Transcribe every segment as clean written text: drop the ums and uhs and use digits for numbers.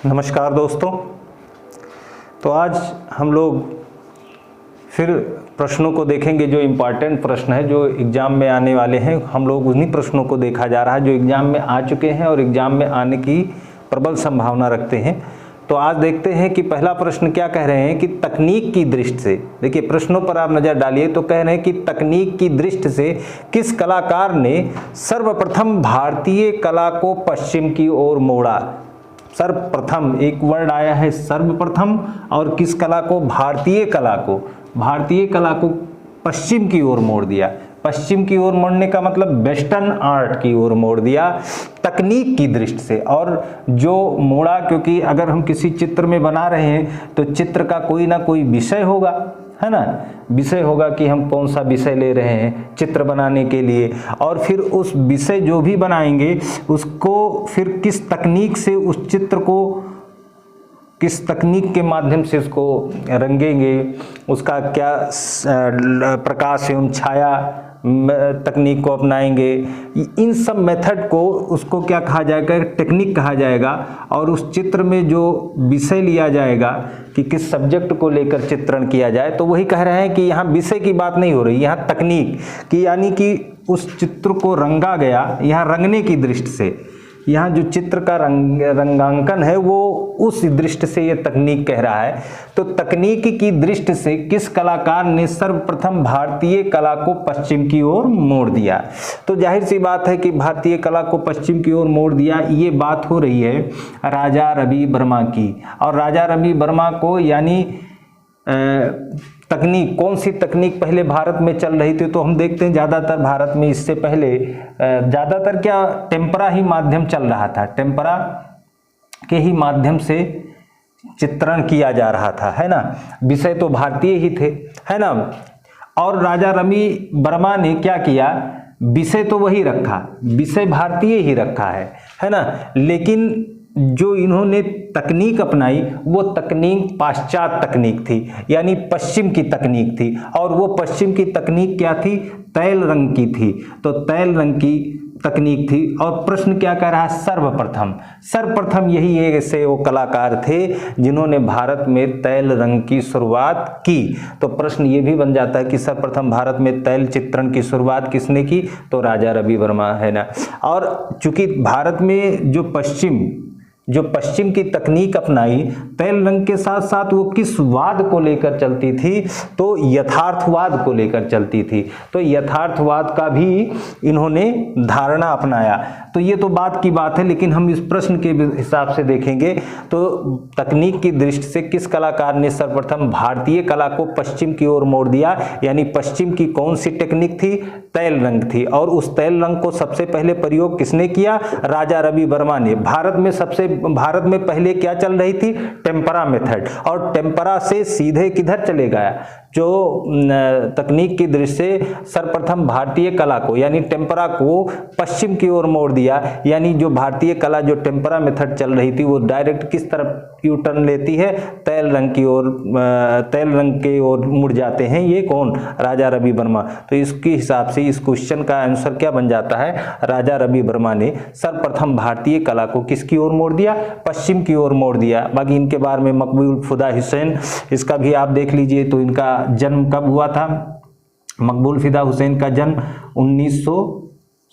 नमस्कार दोस्तों। तो आज हम लोग फिर प्रश्नों को देखेंगे जो इम्पॉर्टेंट प्रश्न है जो एग्ज़ाम में आने वाले हैं। हम लोग उन्हीं प्रश्नों को देखा जा रहा है जो एग्ज़ाम में आ चुके हैं और एग्ज़ाम में आने की प्रबल संभावना रखते हैं। तो आज देखते हैं कि पहला प्रश्न क्या कह रहे हैं कि तकनीक की दृष्टि से, देखिए प्रश्नों पर आप नज़र डालिए, तो कह रहे हैं कि तकनीक की दृष्टि से किस कलाकार ने सर्वप्रथम भारतीय कला को पश्चिम की ओर मोड़ा। सर्वप्रथम एक वर्ड आया है सर्वप्रथम, और किस कला को, भारतीय कला को पश्चिम की ओर मोड़ दिया। पश्चिम की ओर मोड़ने का मतलब वेस्टर्न आर्ट की ओर मोड़ दिया तकनीक की दृष्टि से। और जो मोड़ा, क्योंकि अगर हम किसी चित्र में बना रहे हैं तो चित्र का कोई ना कोई विषय होगा, है ना, विषय होगा कि हम कौन सा विषय ले रहे हैं चित्र बनाने के लिए, और फिर उस विषय जो भी बनाएंगे उसको फिर किस तकनीक से, उस चित्र को किस तकनीक के माध्यम से उसको रंगेंगे, उसका क्या प्रकाश एवं छाया तकनीक को अपनाएंगे, इन सब मेथड को, उसको क्या कहा जाएगा, टेक्निक कहा जाएगा। और उस चित्र में जो विषय लिया जाएगा कि किस सब्जेक्ट को लेकर चित्रण किया जाए, तो वही कह रहे हैं कि यहाँ विषय की बात नहीं हो रही, यहाँ तकनीक की, यानी कि उस चित्र को रंगा गया, यहाँ रंगने की दृष्टि से, यहाँ जो चित्र का रंगांकन है वो उस दृष्टि से ये तकनीक कह रहा है। तो तकनीक की दृष्टि से किस कलाकार ने सर्वप्रथम भारतीय कला को पश्चिम की ओर मोड़ दिया। तो जाहिर सी बात है कि भारतीय कला को पश्चिम की ओर मोड़ दिया, ये बात हो रही है राजा रवि वर्मा की। और राजा रवि वर्मा को, यानी तकनीक, कौन सी तकनीक पहले भारत में चल रही थी, तो हम देखते हैं ज़्यादातर भारत में इससे पहले ज़्यादातर क्या टेम्परा ही माध्यम चल रहा था, टेम्परा के ही माध्यम से चित्रण किया जा रहा था, है ना, विषय तो भारतीय ही थे, है ना। और राजा रवि वर्मा ने क्या किया, विषय तो वही रखा, विषय भारतीय ही रखा है ना, लेकिन जो इन्होंने तकनीक अपनाई वो तकनीक पाश्चात्य तकनीक थी, यानी पश्चिम की तकनीक थी। और वो पश्चिम की तकनीक क्या थी, तैल रंग की थी, तो तैल रंग की तकनीक थी। और प्रश्न क्या कह रहा है, सर्वप्रथम यही ऐसे वो कलाकार थे जिन्होंने भारत में तैल रंग की शुरुआत की। तो प्रश्न ये भी बन जाता है कि सर्वप्रथम भारत में तैल चित्रण की शुरुआत किसने की, तो राजा रवि वर्मा, है ना। और चूंकि भारत में जो पश्चिम की तकनीक अपनाई, तैल रंग के साथ साथ वो किस वाद को लेकर चलती थी, तो यथार्थवाद को लेकर चलती थी। तो यथार्थवाद का भी इन्होंने धारणा अपनाया। तो ये तो बात की बात है, लेकिन हम इस प्रश्न के हिसाब से देखेंगे तो तकनीक की दृष्टि से किस कलाकार ने सर्वप्रथम भारतीय कला को पश्चिम की ओर मोड़ दिया, यानी पश्चिम की कौन सी टेक्निक थी, तैल रंग थी। और उस तैल रंग को सबसे पहले प्रयोग किसने किया, राजा रवि वर्मा ने। भारत में पहले क्या चल रही थी, टेम्परा मेथड, और टेम्परा से सीधे किधर चले गया, जो तकनीक की दृष्टि से सर्वप्रथम भारतीय कला को, यानी टेम्परा को पश्चिम की ओर मोड़ दिया। यानी जो भारतीय कला, जो टेम्परा मेथड चल रही थी, वो डायरेक्ट किस तरफ यू टर्न लेती है, तैल रंग की ओर, तैल रंग के ओर मुड़ जाते हैं। ये कौन, राजा रवि वर्मा। तो इसके हिसाब से इस क्वेश्चन का आंसर क्या बन जाता है, राजा रवि वर्मा ने सर्वप्रथम भारतीय कला को किसकी ओर मोड़ दिया, पश्चिम की ओर मोड़ दिया। बाकी इनके बारे में मकबूल फिदा हुसैन, इसका भी आप देख लीजिए, तो इनका जन्म कब हुआ था, मकबूल फिदा हुसैन का जन्म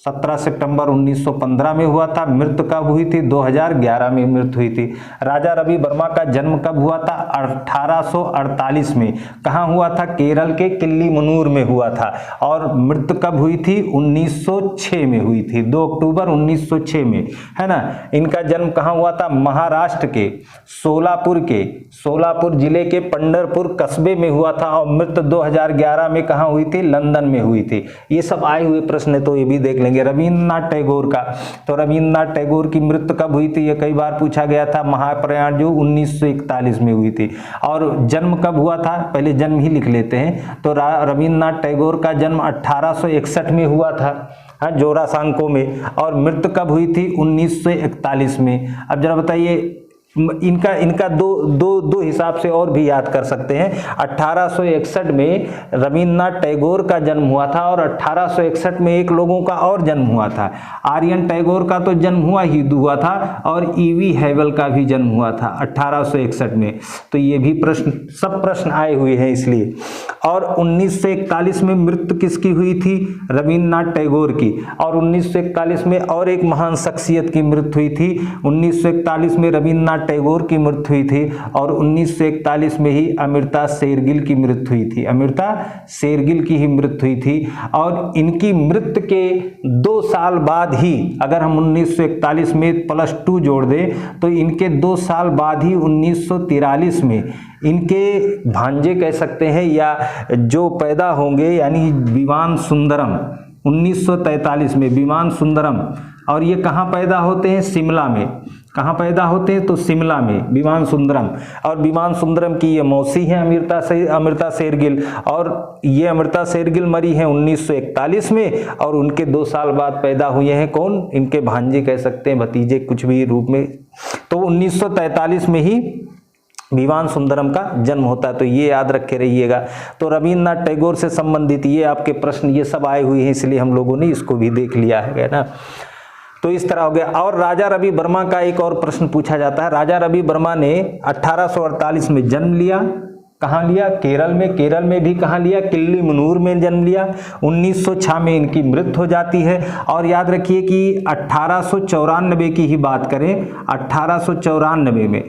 17 सितंबर 1915 में हुआ था। मृत्यु कब हुई थी, 2011 में मृत्यु हुई थी। राजा रवि वर्मा का जन्म कब हुआ था, 1848 में। कहाँ हुआ था, केरल के किल्लीमनूर में हुआ था। और मृत्यु कब हुई थी, 1906 में हुई थी, 2 अक्टूबर 1906 में, है ना। इनका जन्म कहाँ हुआ था, महाराष्ट्र के सोलापुर जिले के पंढरपुर कस्बे में हुआ था। और मृत्यु 2011 में कहाँ हुई थी, लंदन में हुई थी। ये सब आए हुए प्रश्न है, तो ये भी देख लेंगे। रविन्द्रनाथ टैगोर का, तो रविन्द्रनाथ टैगोर की मृत्यु कब हुई थी, ये कई बार पूछा गया था। महाप्रयाण जो 1941 में हुई थी। और जन्म कब हुआ था, पहले जन्म ही लिख लेते हैं। तो रविन्द्रनाथ टैगोर का जन्म 1861 में हुआ था, हाँ, जोरासांको में। और मृत्यु कब हुई थी, 1941 में। अब जरा बताइए इनका दो हिसाब से और भी याद कर सकते हैं। 1861 में रविन्द्रनाथ टैगोर का जन्म हुआ था और 1861 में एक लोगों का और जन्म हुआ था। आर्यन टैगोर का तो जन्म हुआ था और ईवी हैवल का भी जन्म हुआ था 1861 में। तो ये भी सब प्रश्न आए हुए हैं इसलिए। और 1941 में मृत्यु किसकी हुई थी? रविन्द्रनाथ टैगोर की। और 1941 में और एक महान शख्सियत की मृत्यु हुई थी। 1941 में रविन्द्रनाथ टैगोर की मृत्यु हुई थी और 1941 में ही अमृता शेरगिल की मृत्यु हुई थी। अमृता शेरगिल की ही मृत्यु हुई थी। और इनकी मृत्यु के 2 साल बाद ही, अगर हम 1941 में +2 जोड़ दें तो इनके 2 साल बाद ही 1943 में इनके भांजे कह सकते हैं या जो पैदा होंगे, यानी विमान सुंदरम 1943 में विमान सुंदरम। और ये कहाँ पैदा होते हैं? शिमला में। कहाँ पैदा होते हैं? तो शिमला में विमान सुंदरम। और विमान सुंदरम की ये मौसी हैं अमृता शेरगिल। और ये अमृता शेरगिल मरी हैं 1941 में और उनके 2 साल बाद पैदा हुए हैं कौन? इनके भांजे कह सकते हैं, भतीजे कुछ भी रूप में। तो 1943 में ही विमान सुंदरम का जन्म होता है। तो ये याद रखे रहिएगा। तो रविन्द्रनाथ टैगोर से संबंधित ये आपके प्रश्न ये सब आए हुए हैं, इसलिए हम लोगों ने इसको भी देख लिया है ना। तो इस तरह हो गया। और राजा रवि वर्मा का एक और प्रश्न पूछा जाता है। राजा रवि वर्मा ने 1848 में जन्म लिया। कहाँ लिया? केरल में। केरल में भी कहाँ लिया? किल्ली मुनूर में जन्म लिया। 1906 में इनकी मृत्यु हो जाती है। और याद रखिए कि 1894 की ही बात करें, 1894 में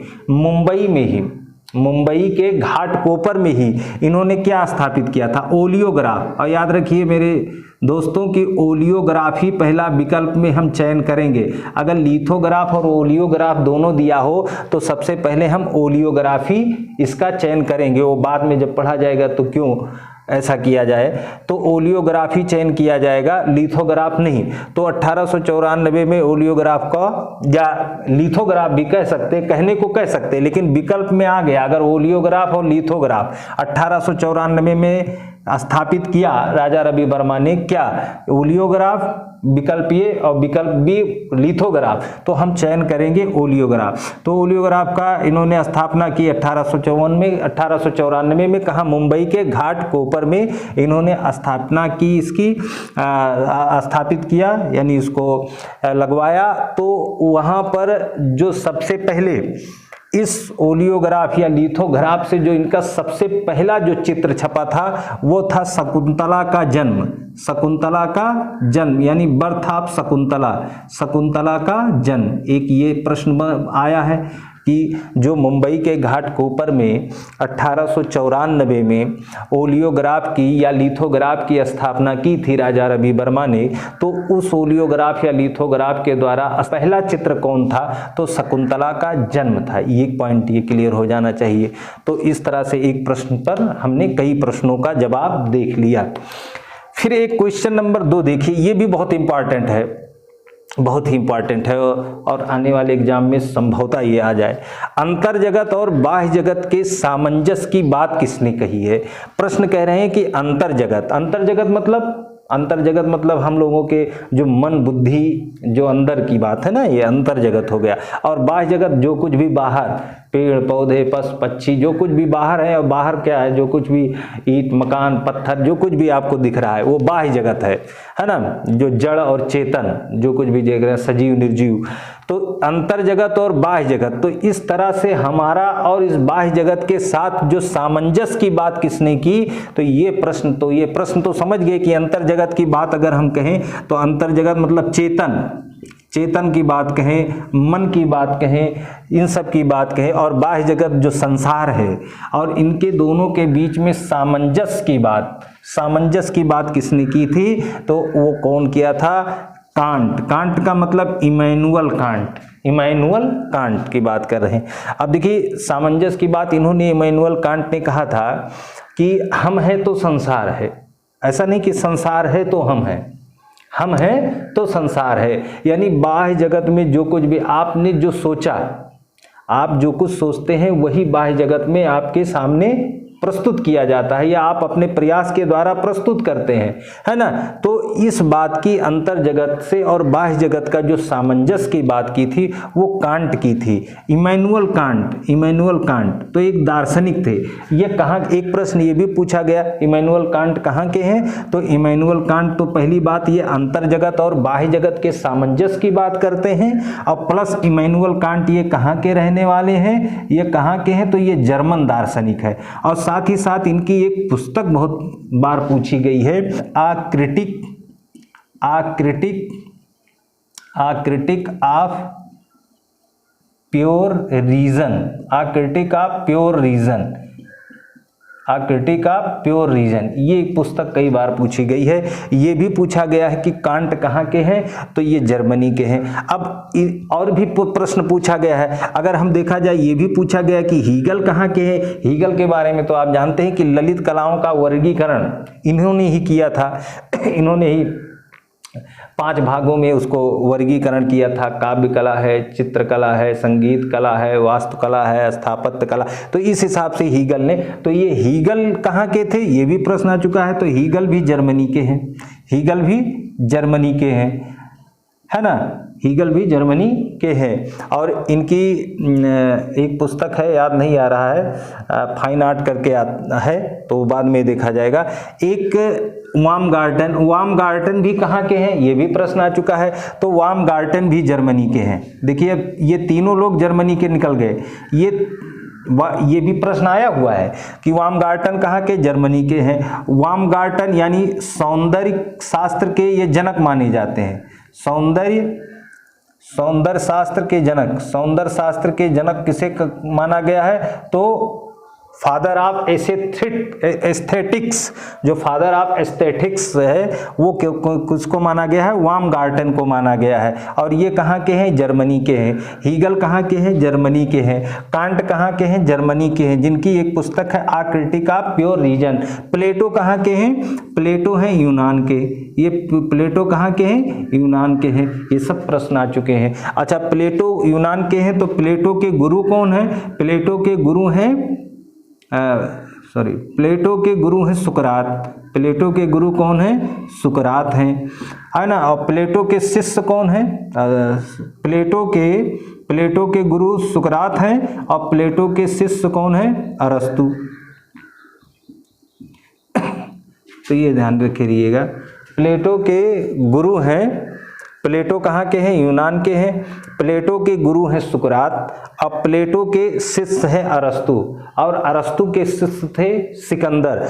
मुंबई के घाटकोपर में ही इन्होंने क्या स्थापित किया था? ओलियोग्राफ। और याद रखिए मेरे दोस्तों की ओलियोग्राफ ही पहला विकल्प में हम चयन करेंगे। अगर लिथोग्राफ और ओलियोग्राफ दोनों दिया हो तो सबसे पहले हम ओलियोग्राफी इसका चयन करेंगे। वो बाद में जब पढ़ा जाएगा तो क्यों ऐसा किया जाए, तो ओलियोग्राफी चयन किया जाएगा, लिथोग्राफ नहीं। तो 1894 में ओलियोग्राफ का, या लिथोग्राफ भी कह सकते, कहने को कह सकते, लेकिन विकल्प में आ गया अगर ओलियोग्राफ और लिथोग्राफ 1894 में स्थापित किया राजा रवि वर्मा ने। क्या? ओलियोग्राफ विकल्प ए और विकल्प बी लिथोग्राफ। तो हम चयन करेंगे ओलियोग्राफ। तो ओलियोग्राफ का इन्होंने स्थापना की 1894 में। कहा? मुंबई के घाटकोपर में इन्होंने स्थापना की, इसकी स्थापित किया, यानी इसको लगवाया। तो वहाँ पर जो सबसे पहले इस ओलियोग्राफ या लिथोग्राफ से जो इनका सबसे पहला जो चित्र छपा था वो था शकुंतला का जन्म। शकुंतला का जन्म यानी बर्थ ऑफ शकुंतला का जन्म। एक ये प्रश्न आया है कि जो मुंबई के घाटकोपर में 1894 में ओलियोग्राफ की या लिथोग्राफ की स्थापना की थी राजा रवि वर्मा ने, तो उस ओलियोग्राफ या लिथोग्राफ के द्वारा पहला चित्र कौन था? तो शकुंतला का जन्म था। ये पॉइंट ये क्लियर हो जाना चाहिए। तो इस तरह से एक प्रश्न पर हमने कई प्रश्नों का जवाब देख लिया। फिर एक क्वेश्चन नंबर 2 देखिए, ये भी बहुत इंपॉर्टेंट है, बहुत ही इंपॉर्टेंट है और आने वाले एग्जाम में संभवतः ये आ जाए। अंतर जगत और बाह्य जगत के सामंजस्य की बात किसने कही है? प्रश्न कह रहे हैं कि अंतर जगत मतलब हम लोगों के जो मन बुद्धि जो अंदर की बात है ना, ये अंतर जगत हो गया। और बाह्य जगत जो कुछ भी बाहर, पेड़ पौधे पशु पक्षी जो कुछ भी बाहर है, और बाहर क्या है? जो कुछ भी ईंट मकान पत्थर जो कुछ भी आपको दिख रहा है वो बाह्य जगत है ना। जो जड़ और चेतन जो कुछ भी देख रहे हैं, सजीव निर्जीव, तो अंतर जगत और बाह्य जगत। तो इस तरह से हमारा और इस बाह्य जगत के साथ जो सामंजस्य की बात किसने की? तो ये प्रश्न तो समझ गए कि अंतर जगत की बात अगर हम कहें तो अंतर जगत मतलब चेतन की बात कहें, मन की बात कहें, इन सब की बात कहें। और बाह्य जगत जो संसार है, और इनके दोनों के बीच में सामंजस्य की बात किसने की थी? तो वो कौन किया था? कांट का मतलब इमैनुअल कांट की बात कर रहे हैं। अब देखिए सामंजस्य की बात इन्होंने, इमैनुअल कांट ने कहा था कि हम हैं तो संसार है, ऐसा नहीं कि संसार है तो हम हैं तो संसार है। यानी बाह्य जगत में जो कुछ भी आपने जो सोचा, आप जो कुछ सोचते हैं वही बाह्य जगत में आपके सामने प्रस्तुत किया जाता है या आप अपने प्रयास के द्वारा प्रस्तुत करते हैं, है ना। तो इस बात की अंतर जगत से और बाह्य जगत का जो सामंजस्य की बात की थी वो कांट की थी। इमैनुअल कांट तो एक दार्शनिक थे। ये कहाँ, एक प्रश्न ये भी पूछा गया इमैनुअल कांट कहाँ के हैं, तो इमैनुअल कांट तो पहली बात ये अंतर जगत और बाह्य जगत के सामंजस्य की बात करते हैं, और प्लस इमैनुअल कांट ये कहाँ के रहने वाले हैं, ये कहाँ के हैं, तो ये जर्मन दार्शनिक है। और साथ ही साथ इनकी एक पुस्तक बहुत बार पूछी गई है, a critique of pure reason, a critique of pure reason, ये एक पुस्तक कई बार पूछी गई है। ये भी पूछा गया है कि कांट कहाँ के हैं, तो ये जर्मनी के हैं। अब और भी प्रश्न पूछा गया है, अगर हम देखा जाए ये भी पूछा गया है कि हीगल कहाँ के हैं। हीगल के बारे में तो आप जानते हैं कि ललित कलाओं का वर्गीकरण इन्होंने ही किया था, इन्होंने ही 5 भागों में उसको वर्गीकरण किया था। काव्य कला है, चित्रकला है, संगीत कला है, वास्तुकला है, स्थापत्य कला, तो इस हिसाब से हीगल ने, तो ये हीगल कहाँ के थे ये भी प्रश्न आ चुका है। तो हीगल भी जर्मनी के हैं, है ना, हीगल भी जर्मनी के हैं। और इनकी एक पुस्तक है, याद नहीं आ रहा है, फाइन आर्ट करके है, तो बाद में देखा जाएगा। एक वार्मगार्टन भी कहाँ के हैं, ये भी प्रश्न आ चुका है। तो वार्मगार्टन भी जर्मनी के हैं। देखिए ये तीनों लोग जर्मनी के निकल गए। ये भी प्रश्न आया हुआ है कि वार्मगार्टन कहाँ के, जर्मनी के हैं। वार्मगार्टन यानी सौंदर्य शास्त्र के ये जनक माने जाते हैं। सौंदर्य शास्त्र के जनक किसे माना गया है, तो फादर ऑफ एस्थेटिक्स, जो फादर ऑफ एस्थेटिक्स है वो किसको माना गया है, वार्मगार्टन को माना गया है। और ये कहाँ के हैं, जर्मनी के हैं। हीगल कहाँ के हैं, जर्मनी के हैं। कांट कहाँ के हैं, जर्मनी के हैं, जिनकी एक पुस्तक है a critique of pure reason. प्लेटो कहाँ के हैं, प्लेटो हैं यूनान के। ये प्लेटो कहाँ के हैं, यूनान के हैं। ये सब प्रश्न आ चुके हैं। अच्छा, प्लेटो यूनान के हैं, तो प्लेटो के गुरु कौन है, प्लेटो के गुरु हैं प्लेटो के गुरु हैं सुकरात। प्लेटो के गुरु कौन है, सुकरात हैं, है ना। और प्लेटो के शिष्य कौन है, प्लेटो के गुरु सुकरात हैं, और प्लेटो के शिष्य कौन है, अरस्तु। तो ये ध्यान रखिएगा, प्लेटो के गुरु हैं, प्लेटो कहाँ के हैं, यूनान के हैं। प्लेटो के गुरु हैं सुकरात, और प्लेटो के शिष्य हैं अरस्तु, और अरस्तु के शिष्य थे सिकंदर।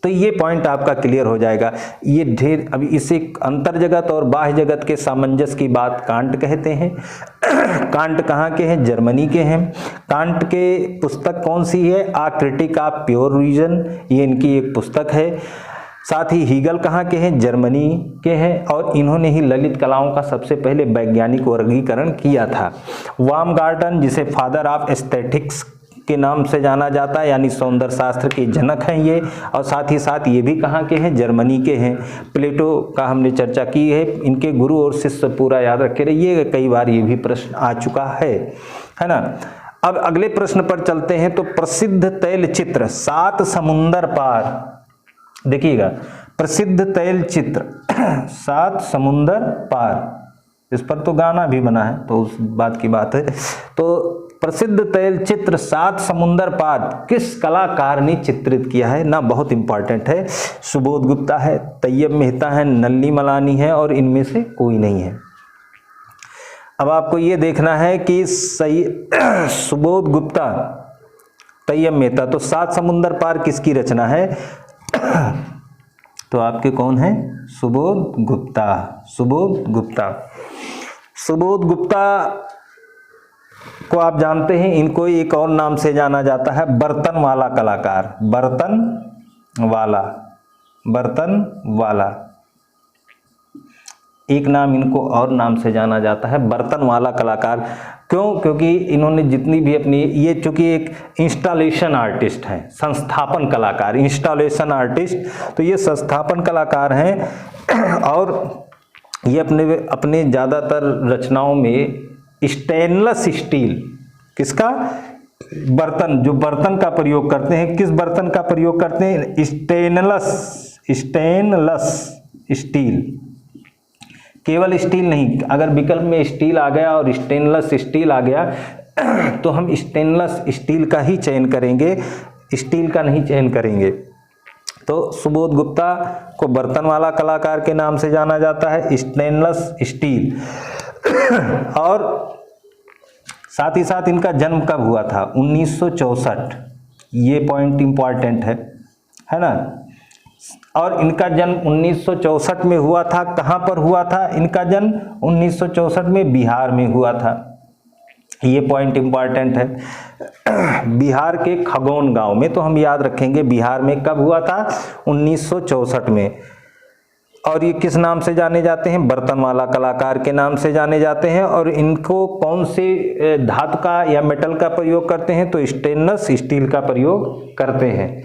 तो ये पॉइंट आपका क्लियर हो जाएगा। ये ढेर, अभी इसे अंतर जगत और बाह्य जगत के सामंजस्य की बात कांट कहते हैं। कांट कहाँ के हैं, जर्मनी के हैं। कांट के पुस्तक कौन सी है, a critique of pure reason, ये इनकी एक पुस्तक है। साथ ही हीगल कहाँ के हैं, जर्मनी के हैं, और इन्होंने ही ललित कलाओं का सबसे पहले वैज्ञानिक वर्गीकरण किया था। वार्मगार्टन, जिसे फादर ऑफ एस्थेटिक्स के नाम से जाना जाता है, यानी सौंदर्य शास्त्र के जनक हैं ये, और साथ ही साथ ये भी कहाँ के हैं, जर्मनी के हैं। प्लेटो का हमने चर्चा की है, इनके गुरु और शिष्य पूरा याद रखे रहिए, कई बार ये भी प्रश्न आ चुका है ना। अब अगले प्रश्न पर चलते हैं। तो प्रसिद्ध तैलचित्र 7 समुंदर पार, देखिएगा, प्रसिद्ध तैलचित्र 7 समुंदर पार, इस पर तो गाना भी बना है, तो उस बात की बात है। तो प्रसिद्ध तैलचित्र 7 समुंदर पार किस कलाकार ने चित्रित किया है ना, बहुत इंपॉर्टेंट है। सुबोध गुप्ता है, तैयब मेहता है, नल्ली मलानी है, और इनमें से कोई नहीं है। अब आपको ये देखना है कि सही सुबोध गुप्ता, तैयब मेहता, तो 7 समुंदर पार किसकी रचना है, तो आपके कौन है, सुबोध गुप्ता। सुबोध गुप्ता को आप जानते हैं, इनको एक और नाम से जाना जाता है, बर्तन वाला कलाकार। बर्तन वाला एक नाम इनको और नाम से जाना जाता है, बर्तन वाला कलाकार। क्यों, क्योंकि इन्होंने जितनी भी अपनी, ये चूंकि एक इंस्टॉलेशन आर्टिस्ट हैं, संस्थापन कलाकार, इंस्टॉलेशन आर्टिस्ट, तो ये संस्थापन कलाकार हैं। और ये अपने ज़्यादातर रचनाओं में स्टेनलेस स्टील, किसका, बर्तन, जो बर्तन का प्रयोग करते हैं, किस बर्तन का प्रयोग करते हैं? Stainless steel. केवल स्टील नहीं, अगर विकल्प में स्टील आ गया और स्टेनलेस स्टील आ गया तो हम स्टेनलेस स्टील का ही चयन करेंगे, स्टील का नहीं चयन करेंगे। तो सुबोध गुप्ता को बर्तन वाला कलाकार के नाम से जाना जाता है, स्टेनलेस स्टील। और साथ ही साथ इनका जन्म कब हुआ था? 1964। ये पॉइंट इंपॉर्टेंट है ना। और इनका जन्म 1964 में हुआ था। कहाँ पर हुआ था इनका जन्म? 1964 में बिहार में हुआ था। ये पॉइंट इंपॉर्टेंट है। बिहार के खगौन गांव में, तो हम याद रखेंगे बिहार में कब हुआ था? 1964 में। और ये किस नाम से जाने जाते हैं? बर्तन वाला कलाकार के नाम से जाने जाते हैं। और इनको कौन से धातु का या मेटल का प्रयोग करते हैं? तो स्टेनलेस स्टील का प्रयोग करते हैं।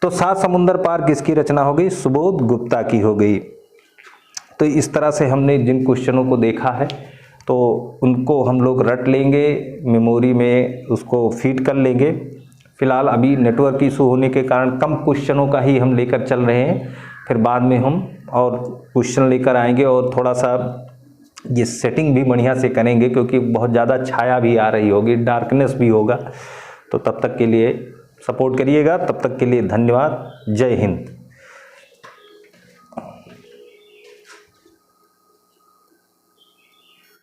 तो सात समुंदर पार किसकी रचना हो गई? सुबोध गुप्ता की हो गई। तो इस तरह से हमने जिन क्वेश्चनों को देखा है तो उनको हम लोग रट लेंगे, मेमोरी में उसको फीड कर लेंगे। फिलहाल अभी नेटवर्क इशू होने के कारण कम क्वेश्चनों का ही हम लेकर चल रहे हैं, फिर बाद में हम और क्वेश्चन लेकर आएंगे और थोड़ा सा ये सेटिंग भी बढ़िया से करेंगे, क्योंकि बहुत ज़्यादा छाया भी आ रही होगी, डार्कनेस भी होगा। तो तब तक के लिए सपोर्ट करिएगा। तब तक के लिए धन्यवाद। जय हिंद।